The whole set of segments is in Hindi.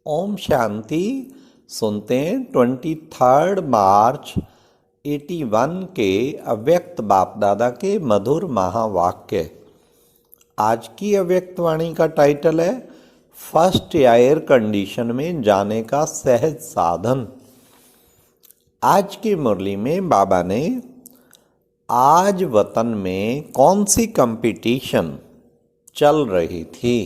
ओम शांति। सुनते हैं 23 मार्च 81 के अव्यक्त बाप दादा के मधुर महावाक्य। आज की अव्यक्त वाणी का टाइटल है फर्स्ट एयर कंडीशन में जाने का सहज साधन। आज की मुरली में बाबा ने आज वतन में कौन सी कंपटीशन चल रही थी,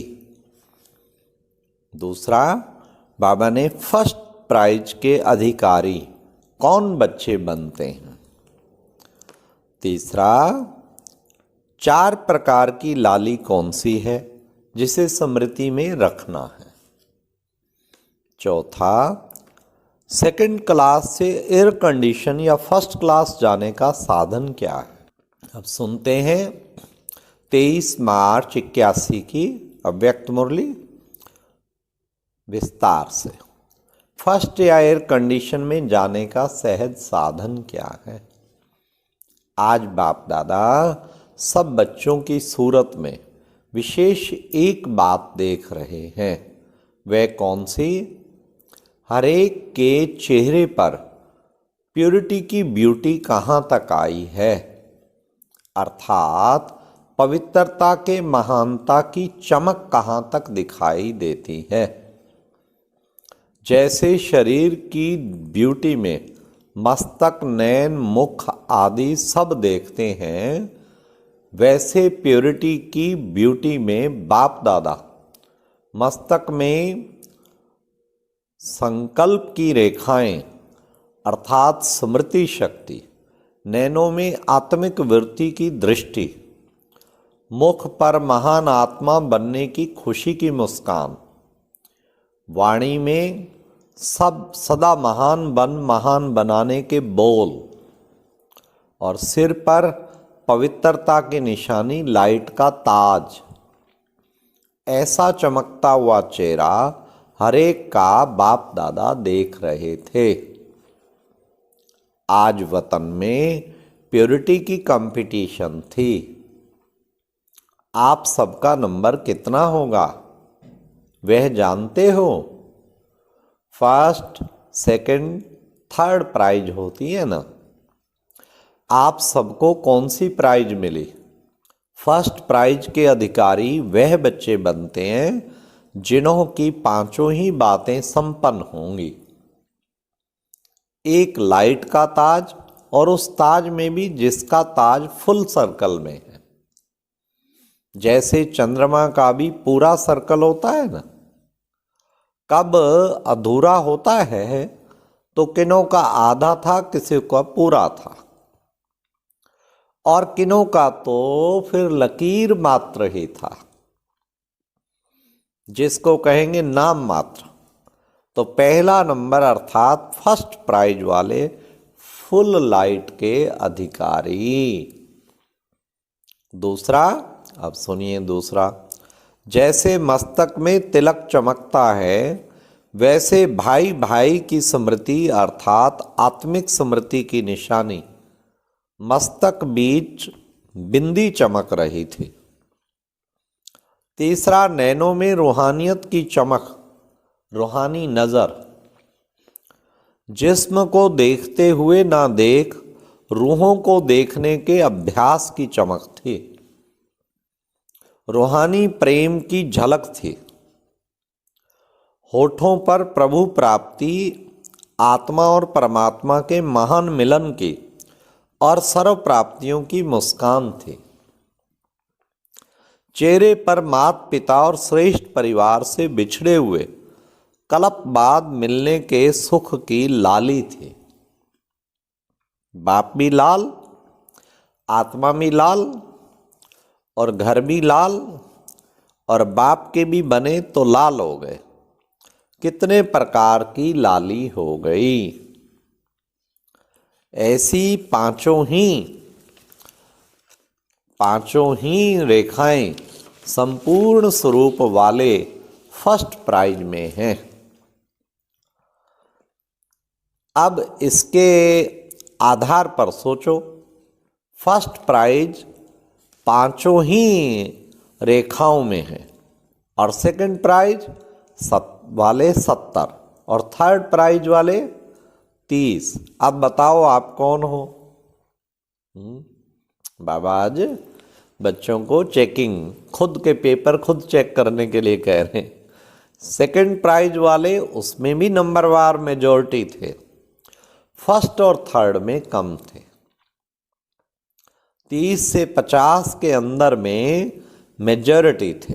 दूसरा बाबा ने फर्स्ट प्राइज के अधिकारी कौन बच्चे बनते हैं, तीसरा 4 प्रकार की लाली कौन सी है जिसे स्मृति में रखना है, चौथा सेकंड क्लास से एयर कंडीशन या फर्स्ट क्लास जाने का साधन क्या है। अब सुनते हैं 23 मार्च 81 की अव्यक्त मुरली विस्तार से। फर्स्ट या एयर कंडीशन में जाने का सहज साधन क्या है। आज बाप दादा सब बच्चों की सूरत में विशेष एक बात देख रहे हैं। वह कौन सी? हर एक के चेहरे पर प्योरिटी की ब्यूटी कहाँ तक आई है, अर्थात पवित्रता के महानता की चमक कहाँ तक दिखाई देती है। जैसे शरीर की ब्यूटी में मस्तक, नैन, मुख आदि सब देखते हैं, वैसे प्योरिटी की ब्यूटी में बाप दादा मस्तक में संकल्प की रेखाएं अर्थात स्मृति शक्ति, नैनों में आत्मिक वृत्ति की दृष्टि, मुख पर महान आत्मा बनने की खुशी की मुस्कान, वाणी में सब सदा महान बनाने के बोल और सिर पर पवित्रता की निशानी लाइट का ताज, ऐसा चमकता हुआ चेहरा हर एक का बाप दादा देख रहे थे। आज वतन में प्योरिटी की कंपटीशन थी। आप सबका नंबर कितना होगा वह जानते हो? फर्स्ट, सेकंड, थर्ड प्राइज होती है ना। आप सबको कौन सी प्राइज मिली? फर्स्ट प्राइज के अधिकारी वह बच्चे बनते हैं जिन्हों की 5 ही बातें संपन्न होंगी। एक लाइट का ताज, और उस ताज में भी जिसका ताज फुल सर्कल में है। जैसे चंद्रमा का भी पूरा सर्कल होता है ना, कब अधूरा होता है तो किन्हों का आधा था, किसी का पूरा था, और किन्हों का तो फिर लकीर मात्र ही था, जिसको कहेंगे नाम मात्र। तो पहला नंबर अर्थात फर्स्ट प्राइज वाले फुल लाइट के अधिकारी। दूसरा, अब सुनिए दूसरा, जैसे मस्तक में तिलक चमकता है, वैसे भाई भाई की स्मृति अर्थात आत्मिक स्मृति की निशानी मस्तक बीच बिंदी चमक रही थी। तीसरा, नैनों में रूहानियत की चमक, रूहानी नजर, जिस्म को देखते हुए ना देख रूहों को देखने के अभ्यास की चमक थी। रूहानी प्रेम की झलक थी। होठों पर प्रभु प्राप्ति, आत्मा और परमात्मा के महान मिलन की और सर्व प्राप्तियों की मुस्कान थी। चेहरे पर माता पिता और श्रेष्ठ परिवार से बिछड़े हुए कल्प बाद मिलने के सुख की लाली थी। बाप भी लाल, आत्मा भी लाल, और घर भी लाल, और बाप के भी बने तो लाल हो गए। कितने प्रकार की लाली हो गई। ऐसी पांचों ही रेखाएं संपूर्ण स्वरूप वाले फर्स्ट प्राइज में हैं। अब इसके आधार पर सोचो, फर्स्ट प्राइज 5 ही रेखाओं में है और सेकंड प्राइज वाले 70 और थर्ड प्राइज वाले 30। अब बताओ आप कौन हो? बाबा आज बच्चों को चेकिंग, खुद के पेपर खुद चेक करने के लिए कह रहे हैं। सेकंड प्राइज वाले उसमें भी नंबरवार मेजॉरिटी थे, फर्स्ट और थर्ड में कम थे। 30 से 50 के अंदर में मेजॉरिटी थे,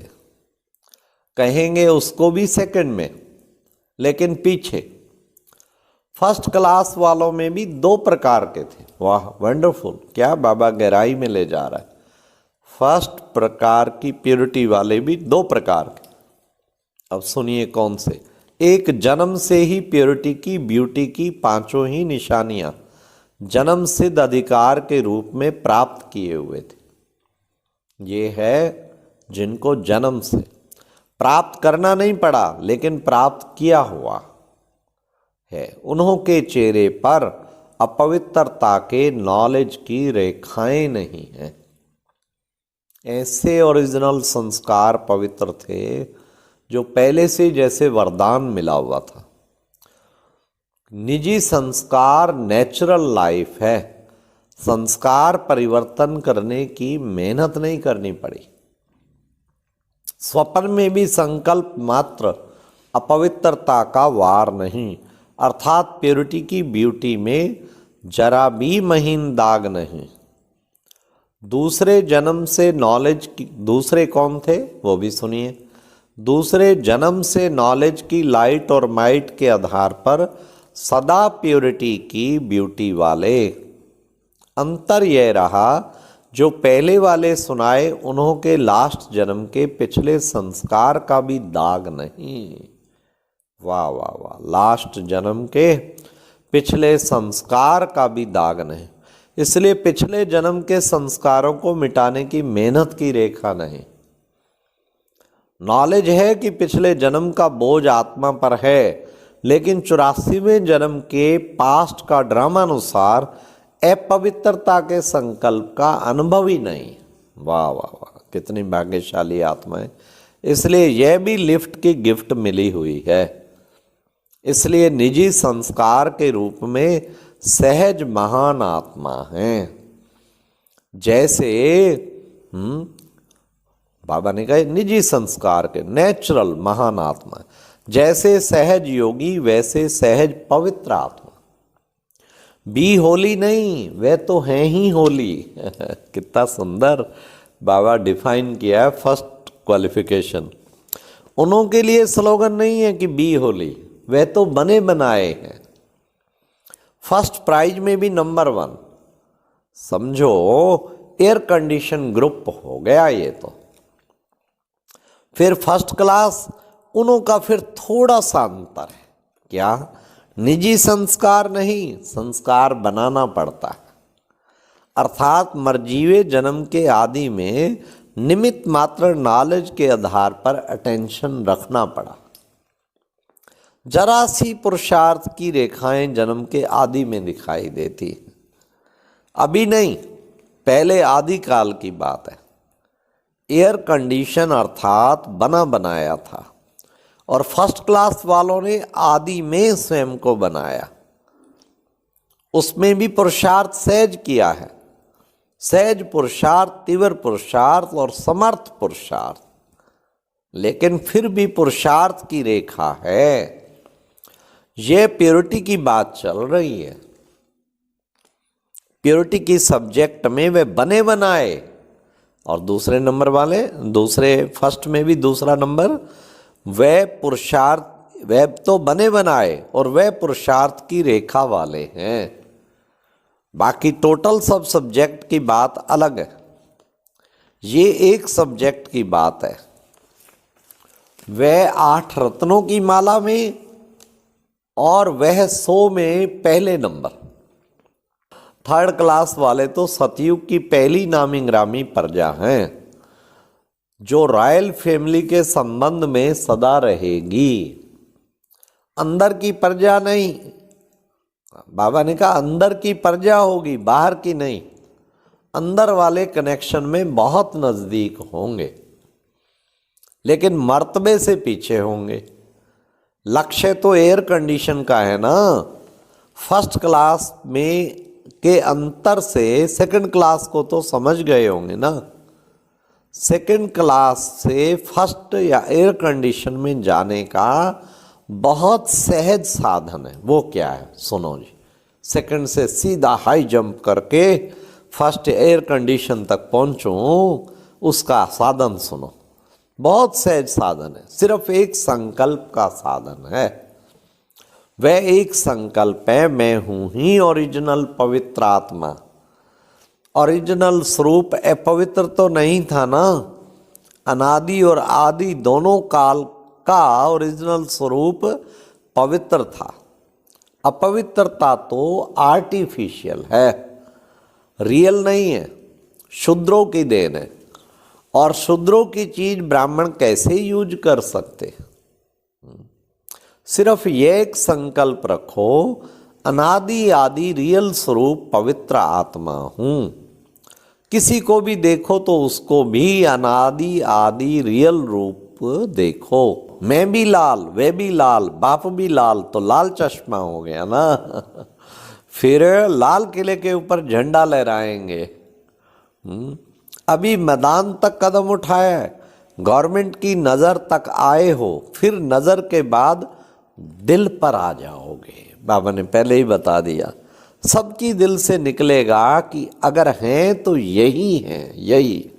कहेंगे उसको भी सेकंड में, लेकिन पीछे। फर्स्ट क्लास वालों में भी 2 प्रकार के थे। वाह वंडरफुल, क्या बाबा गहराई में ले जा रहा है। फर्स्ट प्रकार की प्योरिटी वाले भी 2 प्रकार के। अब सुनिए कौन से। एक, जन्म से ही प्योरिटी की, ब्यूटी की 5 ही निशानियां जन्म सिद्ध अधिकार के रूप में प्राप्त किए हुए थे। ये है जिनको जन्म से प्राप्त करना नहीं पड़ा, लेकिन प्राप्त किया हुआ है। उन्हों के चेहरे पर अपवित्रता के नॉलेज की रेखाएं नहीं हैं। ऐसे ओरिजिनल संस्कार पवित्र थे जो पहले से जैसे वरदान मिला हुआ था। निजी संस्कार नेचुरल लाइफ है। संस्कार परिवर्तन करने की मेहनत नहीं करनी पड़ी। स्वप्न में भी संकल्प मात्र अपवित्रता का वार नहीं, अर्थात प्योरिटी की ब्यूटी में जरा भी महीन दाग नहीं। दूसरे जन्म से नॉलेज की, दूसरे कौन थे वो भी सुनिए। दूसरे जन्म से नॉलेज की लाइट और माइट के आधार पर सदा प्योरिटी की ब्यूटी वाले। अंतर यह रहा, जो पहले वाले सुनाए उन्हों के लास्ट जन्म के पिछले संस्कार का भी दाग नहीं। वाह वाह वाह, लास्ट जन्म के पिछले संस्कार का भी दाग नहीं। इसलिए पिछले जन्म के संस्कारों को मिटाने की मेहनत की रेखा नहीं। नॉलेज है कि पिछले जन्म का बोझ आत्मा पर है, लेकिन 84वें जन्म के पास्ट का ड्रामा अनुसार अपवित्रता के संकल्प का अनुभव ही नहीं। वाह वाह वाह, कितनी भाग्यशाली आत्माएं। इसलिए यह भी लिफ्ट की गिफ्ट मिली हुई है। इसलिए निजी संस्कार के रूप में सहज महान आत्मा हैं। जैसे बाबा ने कहा निजी संस्कार के नेचुरल महान आत्मा, जैसे सहज योगी वैसे सहज पवित्र आत्मा। बी होली नहीं, वे तो हैं ही होली। कितना सुंदर बाबा डिफाइन किया है फर्स्ट क्वालिफिकेशन। उन्हों के लिए स्लोगन नहीं है कि बी होली, वे तो बने बनाए हैं। फर्स्ट प्राइज में भी नंबर 1, समझो एयर कंडीशन ग्रुप हो गया ये तो। फिर फर्स्ट क्लास, उन्हों का फिर थोड़ा सा अंतर है। क्या? निजी संस्कार नहीं, संस्कार बनाना पड़ता है। अर्थात मरजीवे जन्म के आदि में निमित्त मात्र नॉलेज के आधार पर अटेंशन रखना पड़ा। जरा सी पुरुषार्थ की रेखाएं जन्म के आदि में दिखाई देती हैं। अभी नहीं, पहले आदि काल की बात है। एयर कंडीशन अर्थात बना बनाया था, और फर्स्ट क्लास वालों ने आदि में स्वयं को बनाया। उसमें भी पुरुषार्थ सहज किया है। सहज पुरुषार्थ, तीव्र पुरुषार्थ और समर्थ पुरुषार्थ, लेकिन फिर भी पुरुषार्थ की रेखा है। यह प्योरिटी की बात चल रही है। प्योरिटी की सब्जेक्ट में वे बने बनाए, और दूसरे नंबर वाले, दूसरे फर्स्ट में भी दूसरा नंबर, वे पुरुषार्थ, वे तो बने बनाए और वे पुरुषार्थ की रेखा वाले हैं। बाकी टोटल सब सब्जेक्ट की बात अलग है। ये एक सब्जेक्ट की बात है। वह 8 रत्नों की माला में और वह 100 में पहले नंबर। थर्ड क्लास वाले तो सतयुग की पहली नामी ग्रामी प्रजा हैं, जो रॉयल फैमिली के संबंध में सदा रहेगी। अंदर की प्रजा नहीं, बाबा ने कहा अंदर की प्रजा होगी, बाहर की नहीं। अंदर वाले कनेक्शन में बहुत नजदीक होंगे, लेकिन मर्तबे से पीछे होंगे। लक्ष्य तो एयर कंडीशन का है ना। फर्स्ट क्लास में के अंतर से सेकंड क्लास को तो समझ गए होंगे ना। सेकंड क्लास से फर्स्ट या एयर कंडीशन में जाने का बहुत सहज साधन है। वो क्या है सुनो जी। सेकंड से सीधा हाई जंप करके फर्स्ट एयर कंडीशन तक पहुंचूं, उसका साधन सुनो। बहुत सहज साधन है, सिर्फ एक संकल्प का साधन है। वह एक संकल्प है, मैं हूं ही ओरिजिनल पवित्र आत्मा। ओरिजिनल स्वरूप अपवित्र तो नहीं था ना। अनादि और आदि दोनों काल का ओरिजिनल स्वरूप पवित्र था। अपवित्रता तो आर्टिफिशियल है, रियल नहीं है, शूद्रों की देन है। और शूद्रों की चीज ब्राह्मण कैसे यूज कर सकते। सिर्फ ये एक संकल्प रखो, अनादि आदि रियल स्वरूप पवित्र आत्मा हूं। किसी को भी देखो तो उसको भी अनादि आदि रियल रूप देखो। मैं भी लाल, वे भी लाल, बाप भी लाल, तो लाल चश्मा हो गया ना। फिर लाल किले के ऊपर झंडा लहराएंगे। अभी मैदान तक कदम उठाया है, गवर्नमेंट की नज़र तक आए हो, फिर नज़र के बाद दिल पर आ जाओगे। बाबा ने पहले ही बता दिया, सबकी दिल से निकलेगा कि अगर हैं तो यही हैं, यही।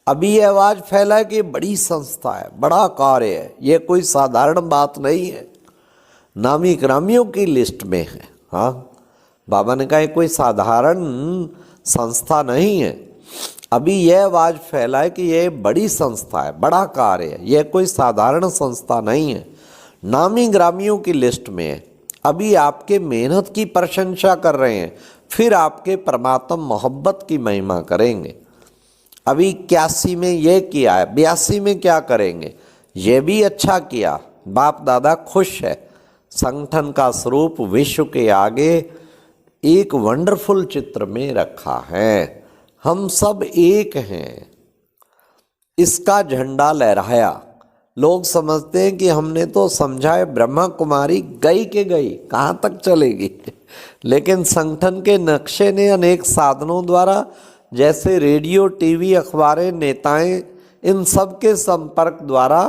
अभी ये आवाज़ फैला है कि ये बड़ी संस्था है, बड़ा कार्य है, ये कोई साधारण बात नहीं है, नामी ग्रामियों की लिस्ट में है। हाँ, बाबा ने कहा ये कोई साधारण संस्था नहीं है। अभी यह आवाज़ फैला है कि ये बड़ी संस्था है, बड़ा कार्य है, यह कोई साधारण संस्था नहीं है, नामी ग्रामियों की लिस्ट में है। अभी आपके मेहनत की प्रशंसा कर रहे हैं, फिर आपके परमात्मा मोहब्बत की महिमा करेंगे। अभी 81 में ये किया है, 82 में क्या करेंगे, ये भी अच्छा किया, बाप दादा खुश है। संगठन का स्वरूप विश्व के आगे एक वंडरफुल चित्र में रखा है। हम सब एक हैं, इसका झंडा लहराया। लोग समझते हैं कि हमने तो समझा है ब्रह्मा कुमारी गई के गई, कहाँ तक चलेगी। लेकिन संगठन के नक्शे ने अनेक साधनों द्वारा, जैसे रेडियो, टीवी, अखबारें, नेताएं, इन सब के संपर्क द्वारा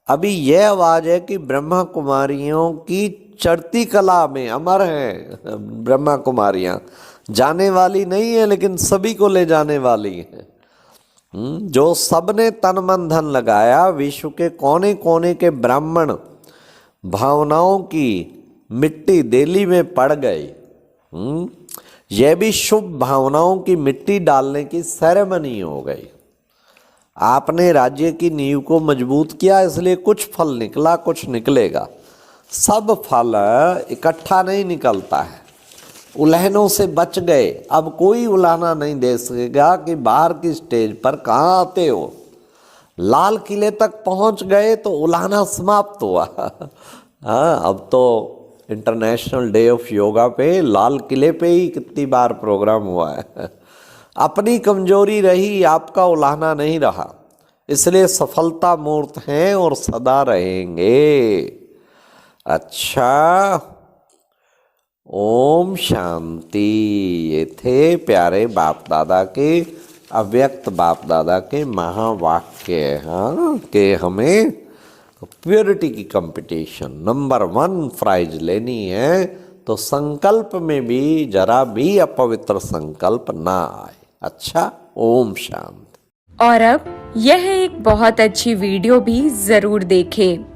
अभी यह आवाज़ है कि ब्रह्मा कुमारियों की चढ़ती कला में अमर हैं। ब्रह्मा कुमारियाँ जाने वाली नहीं है, लेकिन सभी को ले जाने वाली है। जो सबने तन मन धन लगाया, विश्व के कोने कोने के ब्राह्मण भावनाओं की मिट्टी देली में पड़ गई। यह भी शुभ भावनाओं की मिट्टी डालने की सेरेमनी हो गई। आपने राज्य की नींव को मजबूत किया, इसलिए कुछ फल निकला, कुछ निकलेगा। सब फल इकट्ठा नहीं निकलता है। उलहनों से बच गए, अब कोई उलाहना नहीं दे सकेगा कि बाहर की स्टेज पर कहाँ आते हो। लाल किले तक पहुँच गए तो उलाहना समाप्त हुआ। हाँ, अब तो इंटरनेशनल डे ऑफ योगा पे लाल किले पे ही कितनी बार प्रोग्राम हुआ है। अपनी कमजोरी रही, आपका उलाहना नहीं रहा, इसलिए सफलता मूर्त हैं और सदा रहेंगे। अच्छा, ओम शांति। ये थे प्यारे बाप दादा के, अव्यक्त बाप दादा के महावाक्य। हाँ, कि हमें प्योरिटी की कंपटीशन नंबर 1 प्राइज लेनी है, तो संकल्प में भी जरा भी अपवित्र संकल्प ना आए। अच्छा, ओम शांति। और अब यह एक बहुत अच्छी वीडियो भी जरूर देखें।